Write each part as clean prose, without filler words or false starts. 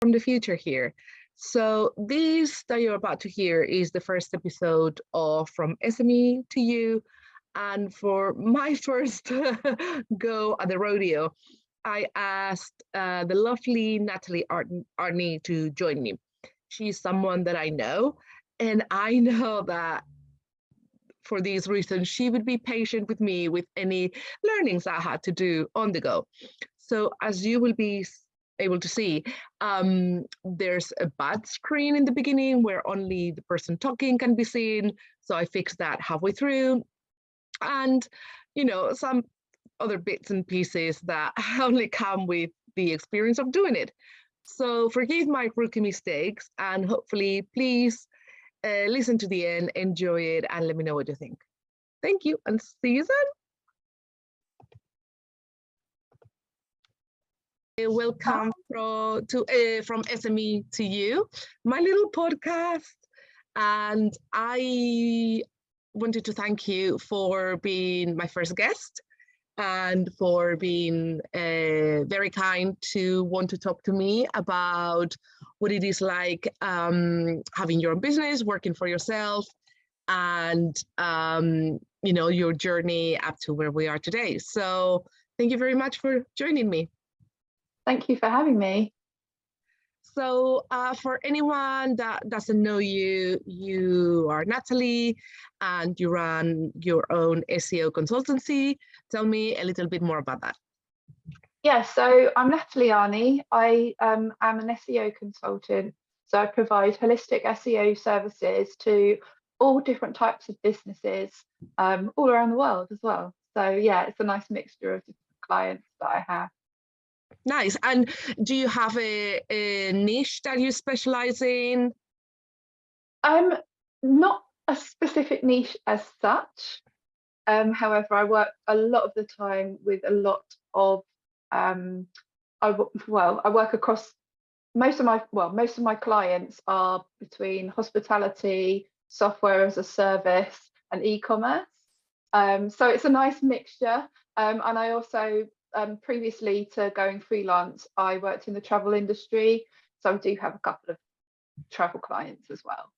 from the future here. So this that you're about to hear is the first episode of From SME to You. And for my first go at the rodeo, I asked the lovely Natalie Arney to join me. She's someone that I know, and I know that for these reasons, she would be patient with me with any learnings I had to do on the go. So as you will be able to see, there's a bad screen in the beginning where only the person talking can be seen. So I fixed that halfway through. And, some other bits and pieces that only come with the experience of doing it. So forgive my rookie mistakes, and hopefully listen to the end, enjoy it, and let me know what you think. Thank you, and see you soon. Welcome from SME to You, my little podcast. And I wanted to thank you for being my first guest and for being very kind to want to talk to me about what it is like having your own business, working for yourself, and your journey up to where we are today. So thank you very much for joining me. Thank you for having me. So for anyone that doesn't know you, you are Natalie and you run your own SEO consultancy. Tell me a little bit more about that. Yeah, so I'm Natalie Arney. I am an SEO consultant. So I provide holistic SEO services to all different types of businesses all around the world as well. So yeah, it's a nice mixture of different clients that I have. Nice. And do you have a niche that you specialize in? Not a specific niche as such. However, I work a lot of the time with a lot of I work across most of my clients are between hospitality, software as a service, and e-commerce. So it's a nice mixture. And I also previously to going freelance, I worked in the travel industry, so I do have a couple of travel clients as well.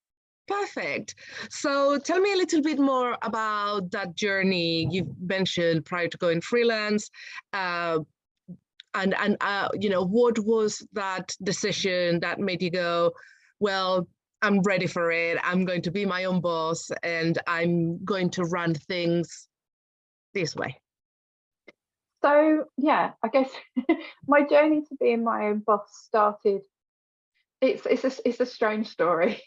Perfect. So tell me a little bit more about that journey you've mentioned prior to going freelance, and what was that decision that made you go, well, I'm ready for it. I'm going to be my own boss and I'm going to run things this way. So yeah, I guess my journey to being my own boss started. It's a strange story.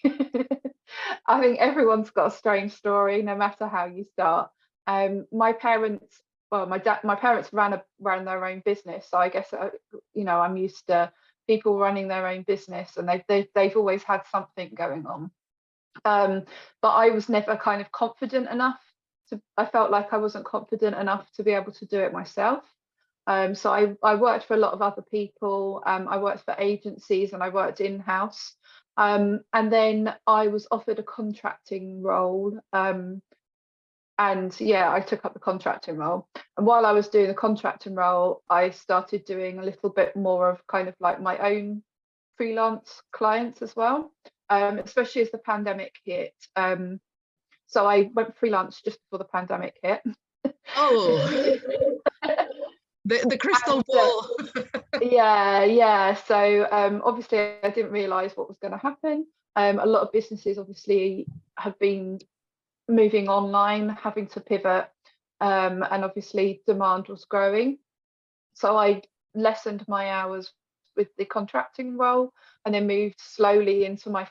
I think everyone's got a strange story, no matter how you start. My parents ran their own business, so I guess I'm used to people running their own business, and they've always had something going on. But I was never kind of confident enough. I felt like I wasn't confident enough to be able to do it myself. So I worked for a lot of other people. I worked for agencies and I worked in-house. And then I was offered a contracting role. And yeah, I took up the contracting role. And while I was doing the contracting role, I started doing a little bit more of kind of like my own freelance clients as well, especially as the pandemic hit. So I went freelance just before the pandemic hit. Oh, the crystal ball. Yeah. So obviously I didn't realise what was going to happen. A lot of businesses obviously have been moving online, having to pivot, and obviously demand was growing. So I lessened my hours with the contracting role and then moved slowly into my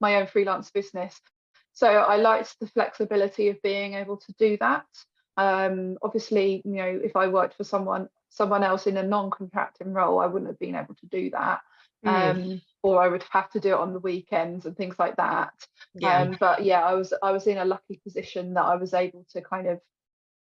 own freelance business. So I liked the flexibility of being able to do that. Obviously, if I worked for someone else in a non-contracting role, I wouldn't have been able to do that. Or I would have to do it on the weekends and things like that. Yeah. But yeah, I was in a lucky position that I was able to kind of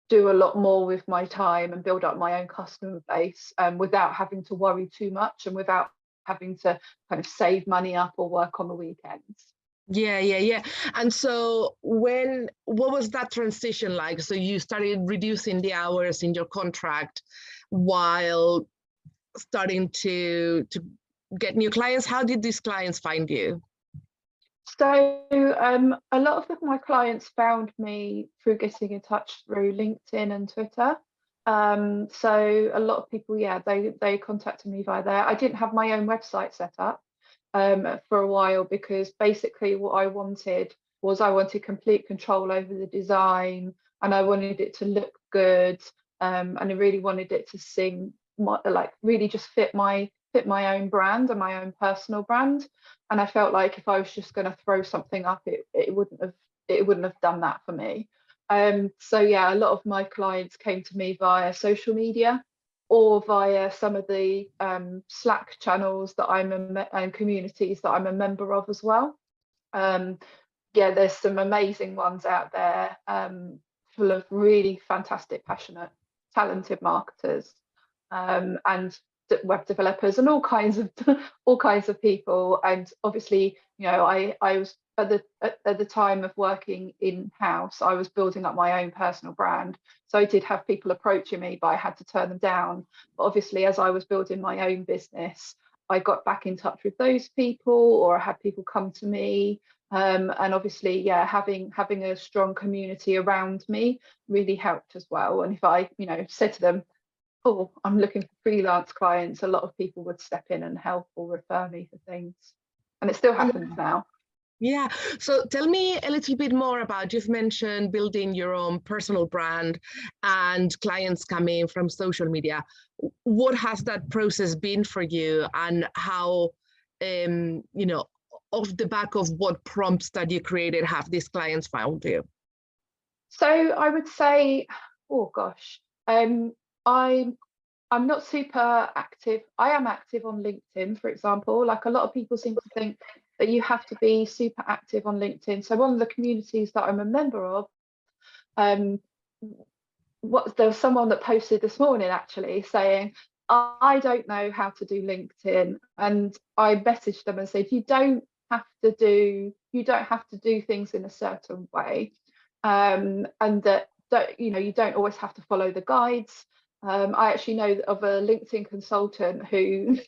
do a lot more with my time and build up my own customer base without having to worry too much and without having to kind of save money up or work on the weekends. Yeah. And so what was that transition like? So you started reducing the hours in your contract while starting to get new clients? How did these clients find you? So a lot of my clients found me through getting in touch through LinkedIn and Twitter. So a lot of people, yeah, they contacted me via there. I didn't have my own website set up for a while, because basically what I wanted was I wanted complete control over the design, and I wanted it to look good, and I really wanted it to sing like really just fit my own brand and my own personal brand. And I felt like if I was just going to throw something up, it wouldn't have done that for me. So yeah, a lot of my clients came to me via social media or via some of the Slack channels that and communities that I'm a member of as well. Yeah, there's some amazing ones out there, full of really fantastic, passionate, talented marketers, and web developers and all kinds of people. And obviously, you know, I was at the time of working in house, I was building up my own personal brand, so I did have people approaching me, but I had to turn them down. But obviously, as I was building my own business, I got back in touch with those people, or I had people come to me. And obviously, yeah, having a strong community around me really helped as well. And if I, you know, said to them, oh, I'm looking for freelance clients, a lot of people would step in and help or refer me for things. And it still happens now. Yeah. So tell me a little bit more about, you've mentioned building your own personal brand and clients coming from social media. What has that process been for you, and how, you know, off the back of what prompts that you created, have these clients found you? So I would say, oh gosh, I'm not super active. I am active on LinkedIn, for example. Like a lot of people seem to think that you have to be super active on LinkedIn. So one of the communities that I'm a member of, there was someone that posted this morning actually saying, I don't know how to do LinkedIn. And I messaged them and said, you don't have to do things in a certain way. And that you know, you don't always have to follow the guides. I actually know of a LinkedIn consultant who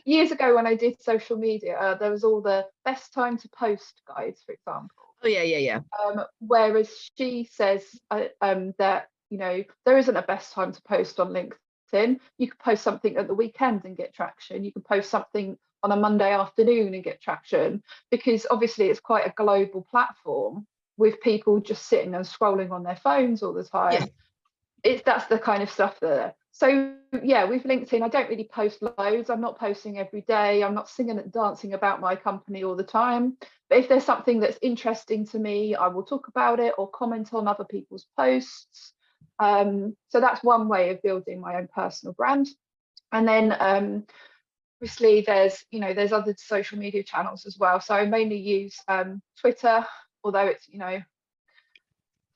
years ago when I did social media, there was all the best time to post guides, for example. Oh yeah. Whereas she says that, you know, there isn't a best time to post on LinkedIn. You could post something at the weekend and get traction. You can post something on a Monday afternoon and get traction, because obviously it's quite a global platform with people just sitting and scrolling on their phones all the time. Yeah. That's the kind of stuff that. So yeah, with LinkedIn, I don't really post loads. I'm not posting every day. I'm not singing and dancing about my company all the time. But if there's something that's interesting to me, I will talk about it or comment on other people's posts. So that's one way of building my own personal brand. And then obviously there's other social media channels as well. So I mainly use Twitter, although it's, you know,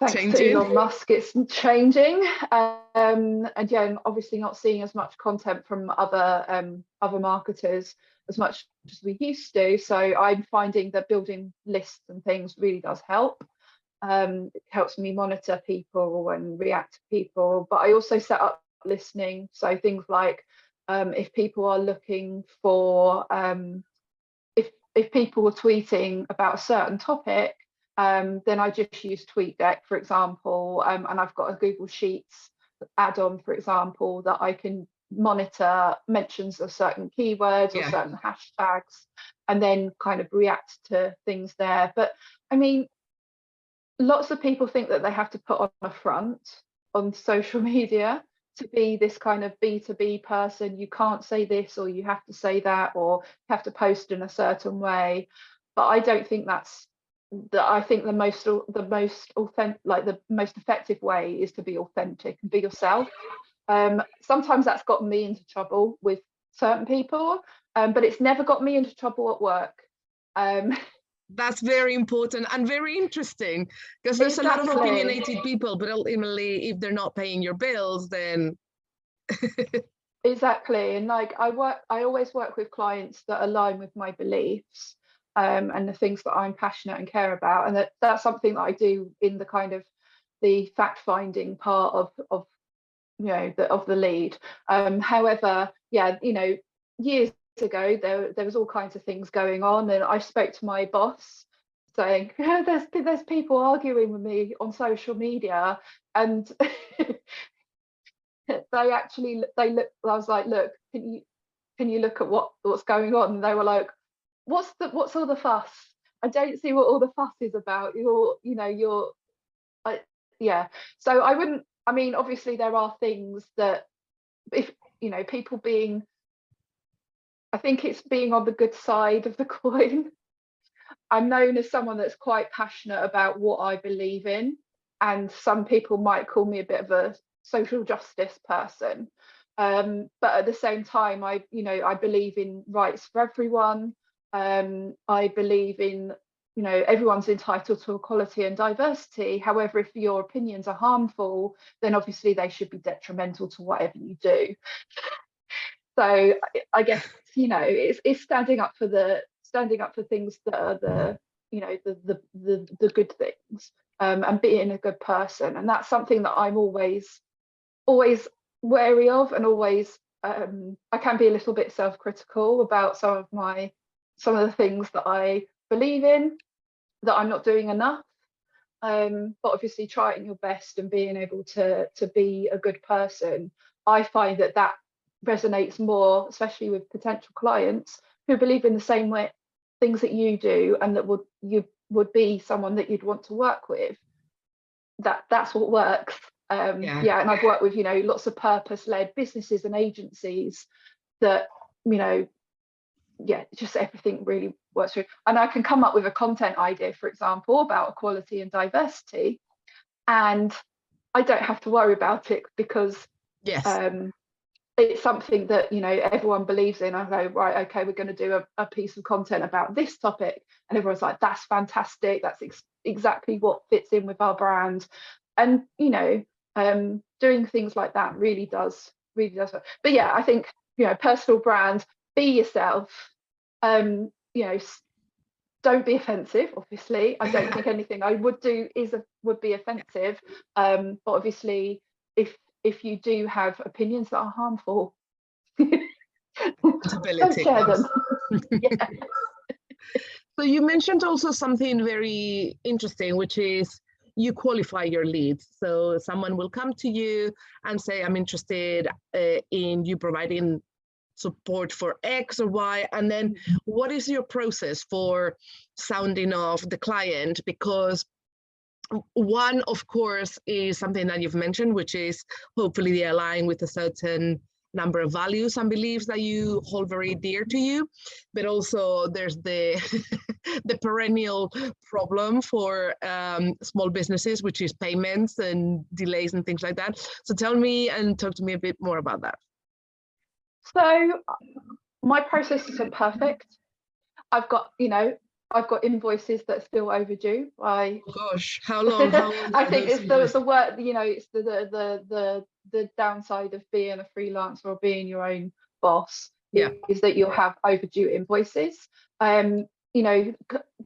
thanks to Elon Musk, it's changing. And yeah, I'm obviously not seeing as much content from other marketers as much as we used to. So I'm finding that building lists and things really does help. It helps me monitor people and react to people. But I also set up listening. So things like if people are looking for, if people were tweeting about a certain topic, then I just use TweetDeck, for example, and I've got a Google Sheets add-on, for example, that I can monitor mentions of certain keywords or certain hashtags, and then kind of react to things there. But I mean, lots of people think that they have to put on a front on social media to be this kind of B2B person. You can't say this, or you have to say that, or you have to post in a certain way. But I don't think that's I think the most authentic, like the most effective way is to be authentic and be yourself. Sometimes that's got me into trouble with certain people, but it's never got me into trouble at work. That's very important and very interesting, because there's a lot of opinionated people, but ultimately, if they're not paying your bills, then exactly. And like I always work with clients that align with my beliefs, and the things that I'm passionate and care about, and that's something that I do in the kind of the fact-finding part of you know of the lead. However, yeah, you know, years ago, there was all kinds of things going on, and I spoke to my boss saying, there's people arguing with me on social media, and they look. I was like, look, can you look at what's going on? And they were like, what's all the fuss? I don't see what all the fuss is about. Yeah. So I wouldn't. I mean, obviously there are things that, if people being, I think it's being on the good side of the coin. I'm known as someone that's quite passionate about what I believe in, and some people might call me a bit of a social justice person. But at the same time, I believe in rights for everyone. I believe in, everyone's entitled to equality and diversity. However, if your opinions are harmful, then obviously they should be detrimental to whatever you do. So I guess, it's standing up for things that are the good things, and being a good person. And that's something that I'm always wary of, and always, I can be a little bit self-critical about some of the things that I believe in, that I'm not doing enough. But obviously trying your best and being able to be a good person, I find that resonates more, especially with potential clients who believe in the same things that you do, and that would be someone that you'd want to work with. That's what works. And I've worked with lots of purpose-led businesses and agencies that just everything really works through. And I can come up with a content idea, for example, about equality and diversity, and I don't have to worry about it, because it's something that everyone believes in. I go, right, okay, we're going to do a piece of content about this topic, and everyone's like, that's fantastic, that's exactly what fits in with our brand. And doing things like that really does work. But yeah, I think personal brand, be yourself. Don't be offensive, obviously. I don't think anything I would do would be offensive, but obviously if you do have opinions that are harmful, don't share them. Yeah. So you mentioned also something very interesting, which is you qualify your leads. So someone will come to you and say, I'm interested in you providing support for X or Y, and then what is your process for sounding off the client? Because one, of course, is something that you've mentioned, which is hopefully they align with a certain number of values and beliefs that you hold very dear to you, but also there's the the perennial problem for small businesses, which is payments and delays and things like that. So tell me and talk to me a bit more about that. So my process isn't perfect. I've got invoices that are still overdue. Gosh, how long? I think it's the work. It's the downside of being a freelancer or being your own boss. Is that you'll have overdue invoices. There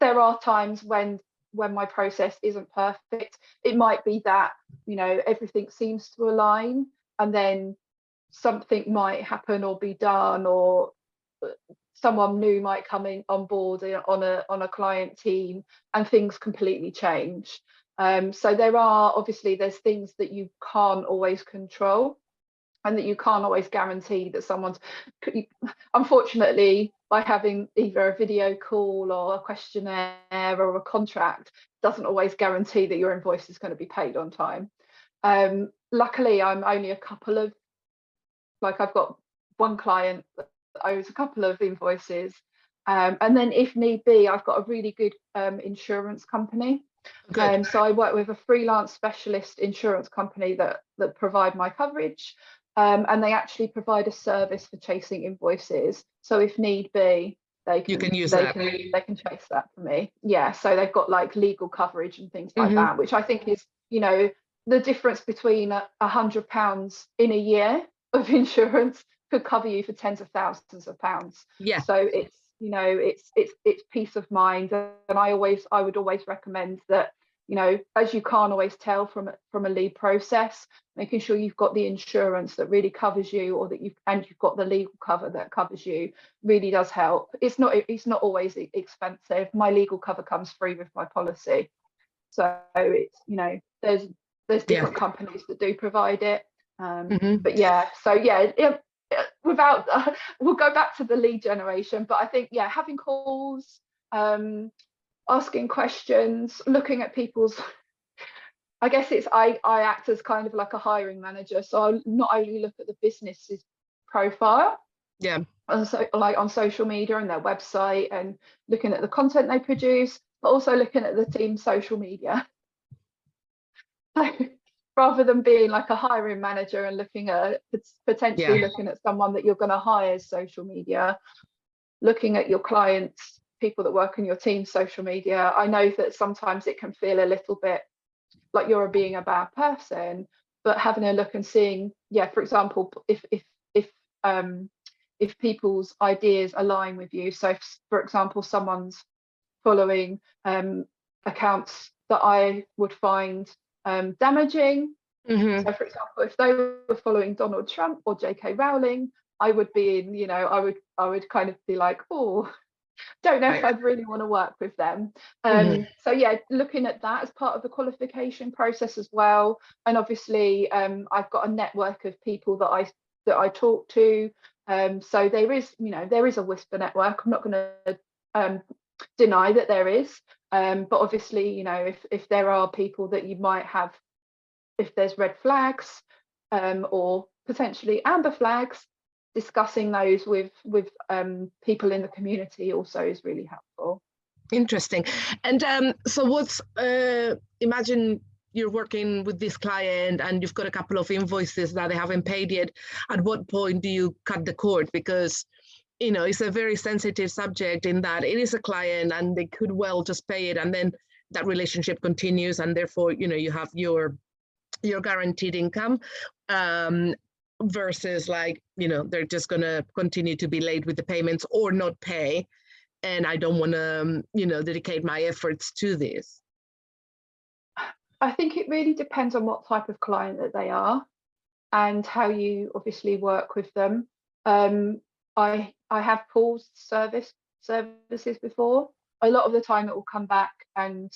are times when my process isn't perfect. It might be that everything seems to align, and then something might happen or be done, or someone new might come in on board on a client team, and things completely change. So there's things that you can't always control, and that you can't always guarantee that someone's, unfortunately, by having either a video call or a questionnaire or a contract, doesn't always guarantee that your invoice is going to be paid on time. Luckily, I'm only I've got one client that owes a couple of invoices, and then if need be, I've got a really good insurance company. So I work with a freelance specialist insurance company that provide my coverage, and they actually provide a service for chasing invoices. So if need be, they can chase that for me. Yeah, so they've got like legal coverage and things like that, which I think is the difference between £100 in a year of insurance could cover you for tens of thousands of pounds. Yeah. So it's peace of mind, and I would always recommend that as you can't always tell from a lead process, making sure you've got the insurance that really covers you, or that you've got the legal cover that covers you, really does help. It's not always expensive. My legal cover comes free with my policy, so it's there's different companies that do provide it. But yeah, so yeah, without we'll go back to the lead generation, but I think having calls, asking questions, looking at people's, I guess I act as kind of like a hiring manager, so I'll not only look at the business's profile, so like on social media and their website, and looking at the content they produce, but also looking at the team's social media. Rather than being like a hiring manager and looking at potentially looking at someone that you're going to hire's social media, looking at your clients, people that work in your team's social media. I know that sometimes it can feel a little bit like you're being a bad person, but having a look and seeing, for example, if people's ideas align with you. So if, for example, someone's following accounts that I would find damaging. So for example, if they were following Donald Trump or J.K. Rowling, I would be in, I would kind of be like, oh, don't know if I'd really want to work with them. So looking at that as part of the qualification process as well. And obviously I've got a network of people that I talk to. So there is a whisper network. I'm not going to deny that there is, but obviously, if there are people that you might have, if there's red flags or potentially amber flags, discussing those with people in the community also is really helpful. Interesting. And so what's imagine you're working with this client and you've got a couple of invoices that they haven't paid yet. At what point do you cut the cord? Because it's a very sensitive subject in that it is a client and they could well just pay it, and then that relationship continues, and therefore you have your guaranteed income, versus like they're just going to continue to be late with the payments or not pay, and I don't want to dedicate my efforts to this. I think it really depends on what type of client that they are and how you obviously work with them. I have paused services before. A lot of the time it will come back and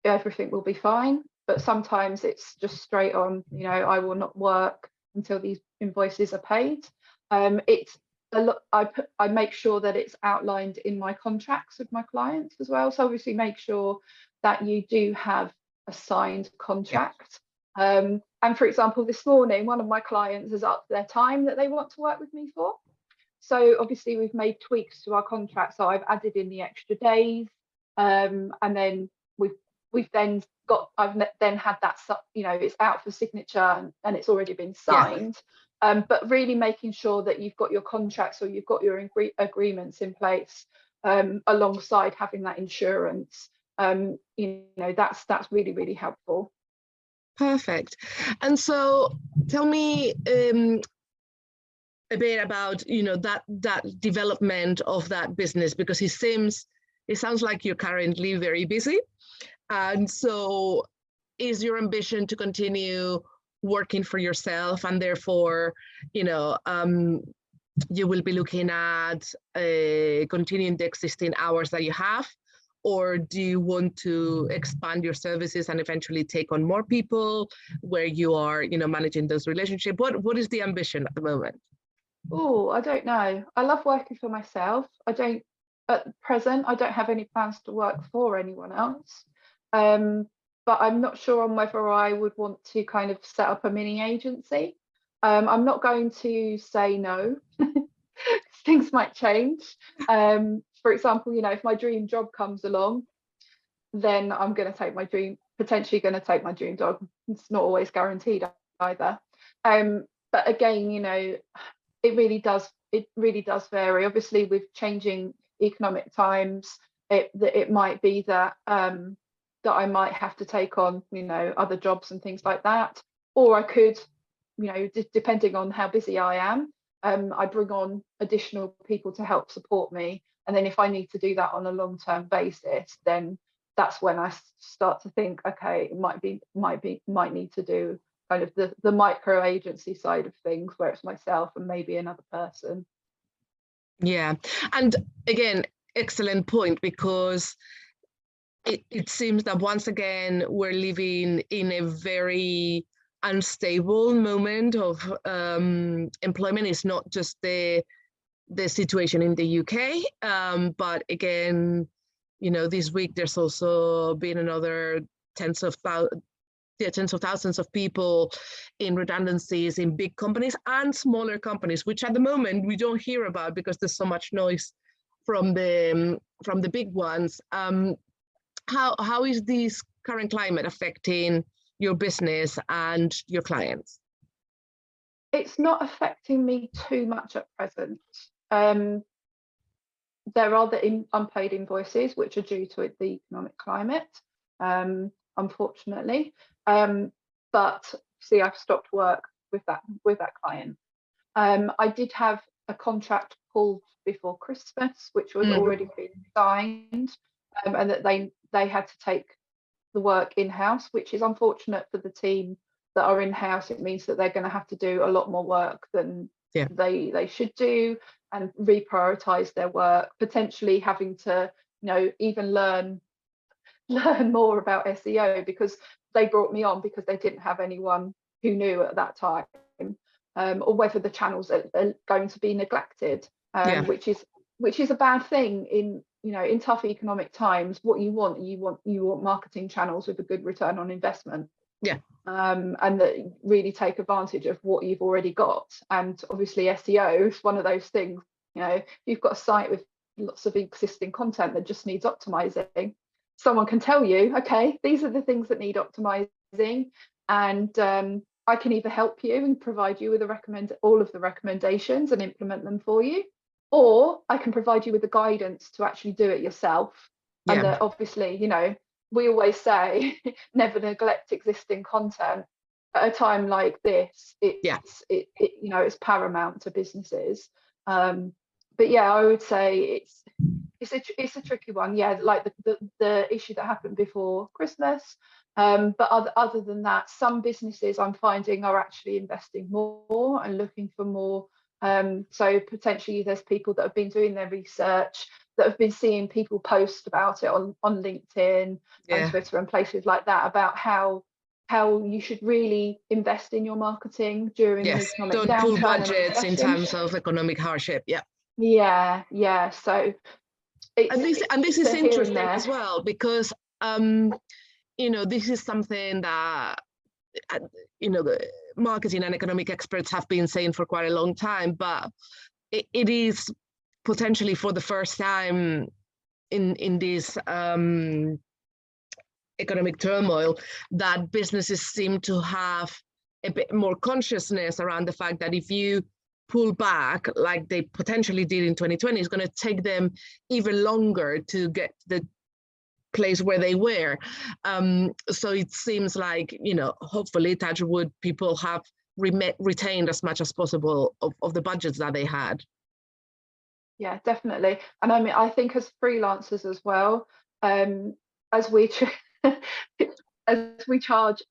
everything will be fine, but sometimes it's just straight on, I will not work until these invoices are paid. It's a lot. I make sure that it's outlined in my contracts with my clients as well. So obviously make sure that you do have a signed contract. And for example, this morning, one of my clients has upped their time that they want to work with me for. So obviously we've made tweaks to our contract. So I've added in the extra days, and then I've then had that, it's out for signature and it's already been signed. But really making sure that you've got your contracts or you've got your agreements in place, alongside having that insurance. That's really, really helpful. Perfect. And so tell me a bit about that development of that business, because it sounds like you're currently very busy. And so is your ambition to continue working for yourself, and therefore, you will be looking at continuing the existing hours that you have? Or do you want to expand your services and eventually take on more people where you are, managing those relationships? What is the ambition at the moment? Oh, I don't know. I love working for myself. At present, I don't have any plans to work for anyone else. But I'm not sure on whether I would want to kind of set up a mini agency. I'm not going to say no. Things might change. For example, if my dream job comes along, then I'm going to take potentially going to take my dream job. It's not always guaranteed either. But again, it really does vary. Obviously, with changing economic times, it might be that that I might have to take on, other jobs and things like that, or I could, depending on how busy I am, I bring on additional people to help support me. And then if I need to do that on a long-term basis, then that's when I start to think, okay, it might need to do kind of the micro agency side of things, where it's myself and maybe another person. Yeah, and again, excellent point, because it seems that once again we're living in a very unstable moment of employment. It's not just the situation in the UK, but again, this week there's also been another tens of thousands of people in redundancies in big companies and smaller companies, which at the moment we don't hear about because there's so much noise from the big ones. How is this current climate affecting your business and your clients? It's not affecting me too much at present. There are the unpaid invoices, which are due to the economic climate, unfortunately. But see, I've stopped work with that client. I did have a contract pulled before Christmas, which was already been signed, and that they had to take the work in-house, which is unfortunate for the team that are in-house. It means that they're going to have to do a lot more work than they should do, and reprioritize their work, potentially having to even learn more about SEO, because they brought me on because they didn't have anyone who knew at that time, or whether the channels are going to be neglected, which is a bad thing in tough economic times. What you want marketing channels with a good return on investment, and that really take advantage of what you've already got. And obviously SEO is one of those things. You've got a site with lots of existing content that just needs optimizing. Someone can tell you, okay, these are the things that need optimizing, and I can either help you and provide you with all of the recommendations and implement them for you, or I can provide you with the guidance to actually do it yourself. And that obviously, we always say never neglect existing content. At a time like this, it's paramount to businesses. But yeah, I would say it's a tricky one. Yeah, like the issue that happened before Christmas. But other than that, some businesses I'm finding are actually investing more and looking for more. So potentially there's people that have been doing their research, that have been seeing people post about it on LinkedIn and Twitter and places like that, about how you should really invest in your marketing during an economic downturn. Don't pull budgets in times of economic hardship. So this is interesting as well, because this is something that the marketing and economic experts have been saying for quite a long time, but it is potentially for the first time in this economic turmoil that businesses seem to have a bit more consciousness around the fact that if you pull back like they potentially did in 2020, it's going to take them even longer to get to the place where they were. So it seems like, hopefully, touch wood, people have retained as much as possible of the budgets that they had. Yeah, definitely. And I mean, I think as freelancers as well, as we charge,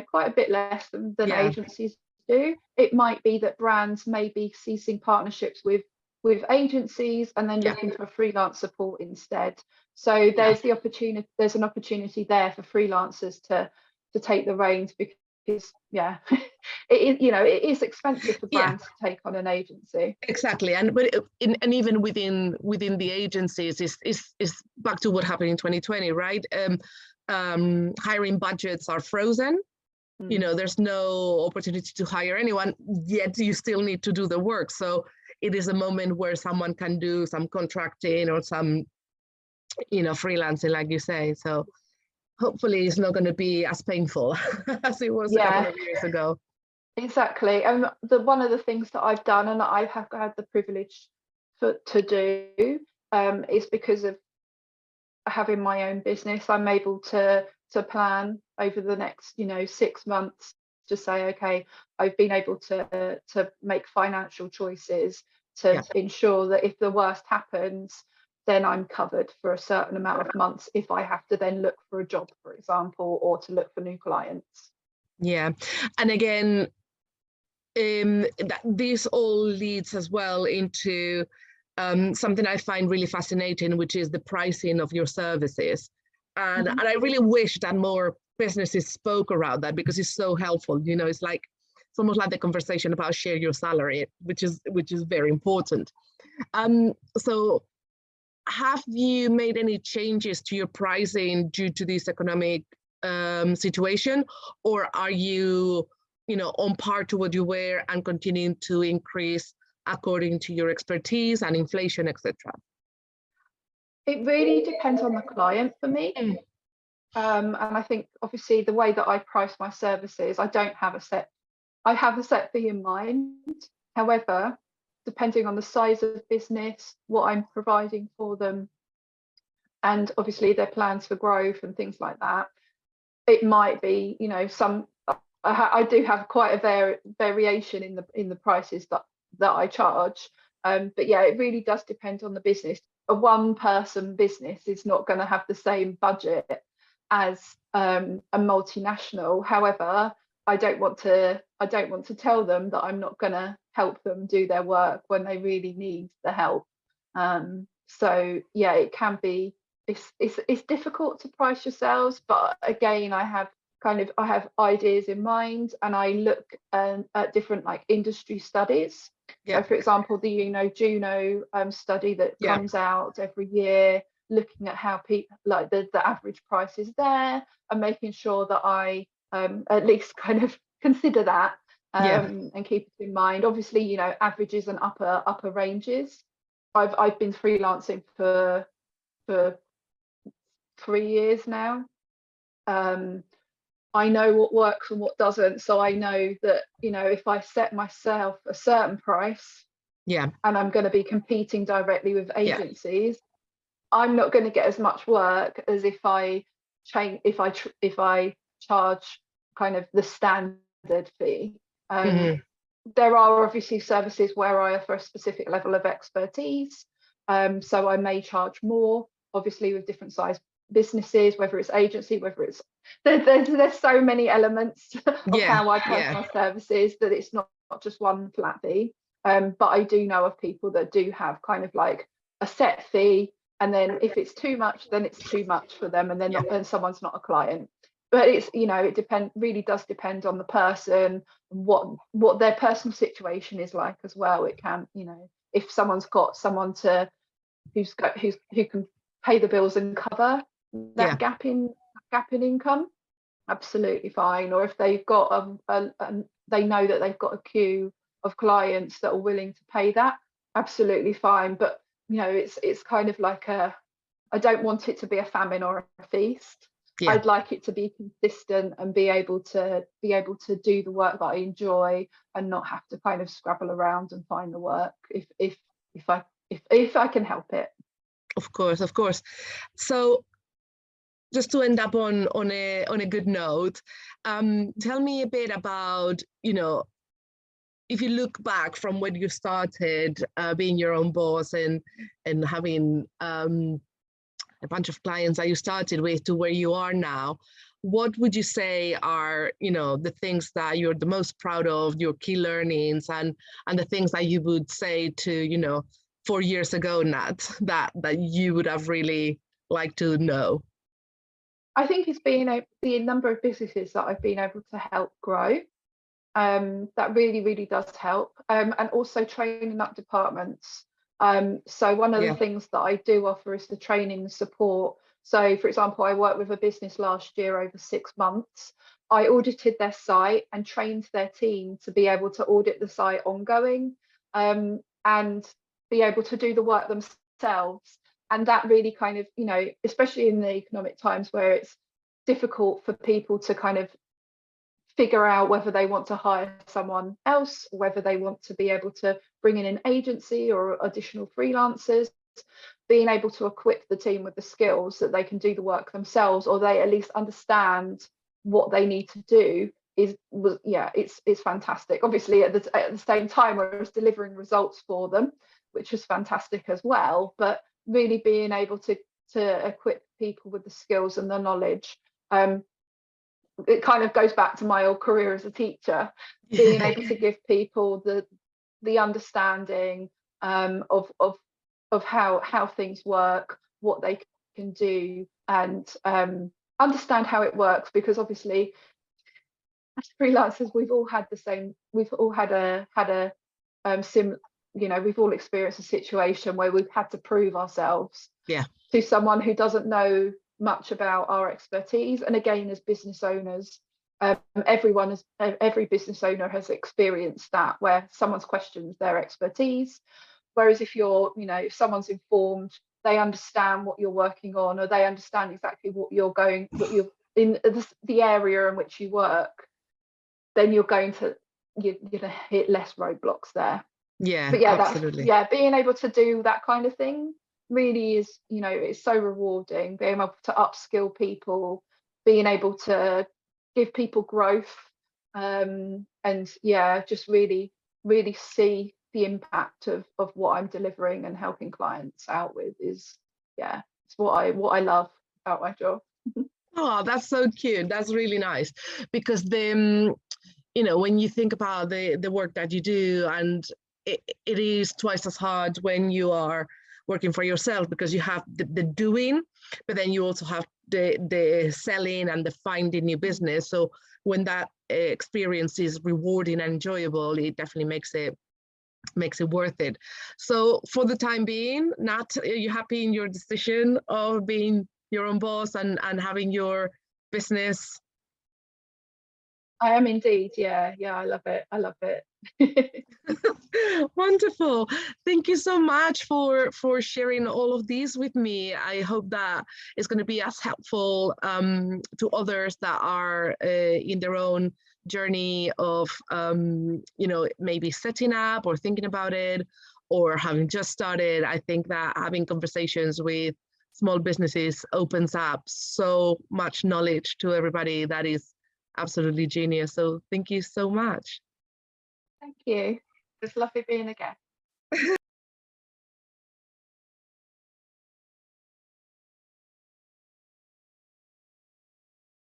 quite a bit less than agencies do, it might be that brands may be ceasing partnerships with agencies and then looking for freelance support instead. So there's an opportunity there for freelancers to take the reins, because it is expensive for brands to take on an agency. Exactly, and even within the agencies is back to what happened in 2020, right? Hiring budgets are frozen. There's no opportunity to hire anyone, yet you still need to do the work. So it is a moment where someone can do some contracting or some freelancing, like you say. So hopefully it's not going to be as painful as it was a couple of years ago. Exactly. And one of the things that I've done, and I have had the privilege to do, is because of having my own business, I'm able to plan over the next 6 months to say, okay, I've been able to make financial choices to ensure that if the worst happens, then I'm covered for a certain amount of months if I have to then look for a job, for example, or to look for new clients. Yeah. And again, this all leads as well into something I find really fascinating, which is the pricing of your services. And I really wish that more businesses spoke around that, because it's so helpful. You know, it's almost like the conversation about share your salary, which is very important. So have you made any changes to your pricing due to this economic situation, or are you on par to what you were and continuing to increase according to your expertise and inflation, etc.? It really depends on the client for me. And I think obviously the way that I price my services, I have a set fee in mind. However, depending on the size of the business, what I'm providing for them, and obviously their plans for growth and things like that, it might be, I do have quite a variation in the prices that I charge. But yeah, it really does depend on the business. A one-person business is not going to have the same budget as a multinational. However, I don't want to tell them that I'm not going to help them do their work when they really need the help. So yeah, it can be. It's difficult to price yourselves, but again, I have ideas in mind, and I look at different industry studies. So for example, the Juno study that comes out every year, looking at how people the average price is there, and making sure that I at least kind of consider that and keep it in mind. Obviously, averages and upper ranges. I've been freelancing for 3 years now. I know what works and what doesn't, so I know that if I set myself a certain price, and I'm going to be competing directly with agencies, I'm not going to get as much work as if I charge kind of the standard fee. There are obviously services where I offer a specific level of expertise, so I may charge more, obviously with different size businesses, whether it's agency, whether it's there's so many elements of how I price my services that it's not just one flat fee. But I do know of people that do have kind of like a set fee, and then if it's too much, then it's too much for them, and then and someone's not a client. But it's it really does depend on the person, what their personal situation is like as well. It can, if someone's got someone who can pay the bills and cover that gap in income, absolutely fine. Or if they've got they know that they've got a queue of clients that are willing to pay that, absolutely fine. But it's kind of like I don't want it to be a famine or a feast. I'd like it to be consistent and be able to do the work that I enjoy, and not have to kind of scrabble around and find the work if I can help it. Of course. So just to end up on a good note, tell me a bit about, if you look back from when you started being your own boss and having a bunch of clients that you started with to where you are now, what would you say are, the things that you're the most proud of, your key learnings, and the things that you would say to, 4 years ago, Nat, that you would have really liked to know? I think it's been the number of businesses that I've been able to help grow. That really, really does help. And also training up departments. So one of the things that I do offer is the training support. So for example, I worked with a business last year over 6 months. I audited their site and trained their team to be able to audit the site ongoing, and be able to do the work themselves. And that really kind of, especially in the economic times where it's difficult for people to kind of figure out whether they want to hire someone else, whether they want to be able to bring in an agency or additional freelancers, being able to equip the team with the skills that they can do the work themselves, or they at least understand what they need to do, it's fantastic. Obviously at the same time I was delivering results for them, which was fantastic as well. But really being able to equip people with the skills and the knowledge. It kind of goes back to my old career as a teacher, being able to give people the understanding of how things work, what they can do, and understand how it works, because obviously as freelancers we've all had we've all had a we've all experienced a situation where we've had to prove ourselves to someone who doesn't know much about our expertise. And again, as business owners, every business owner has experienced that, where someone's questions their expertise. Whereas if if someone's informed, they understand what you're working on, or they understand exactly what you're in the area in which you work, then you're going to hit less roadblocks there. Yeah, but yeah, absolutely. being able to do that kind of thing really is, it's so rewarding, being able to upskill people, being able to give people growth, and just really see the impact of what I'm delivering and helping clients out with is, it's what I love about my job. Oh, that's so cute. That's really nice, because when you think about the work that you do, and it is twice as hard when you are working for yourself, because you have the doing, but then you also have the selling and the finding new business. So when that experience is rewarding and enjoyable, it definitely makes it worth it. So for the time being, Nat, are you happy in your decision of being your own boss and having your business? I am indeed. Yeah, I love it. Wonderful. Thank you so much for sharing all of these with me. I hope that it's going to be as helpful to others that are in their own journey of maybe setting up or thinking about it, or having just started. I think that having conversations with small businesses opens up so much knowledge to everybody. That is absolutely genius. So thank you so much. Thank you. It's lovely being a guest.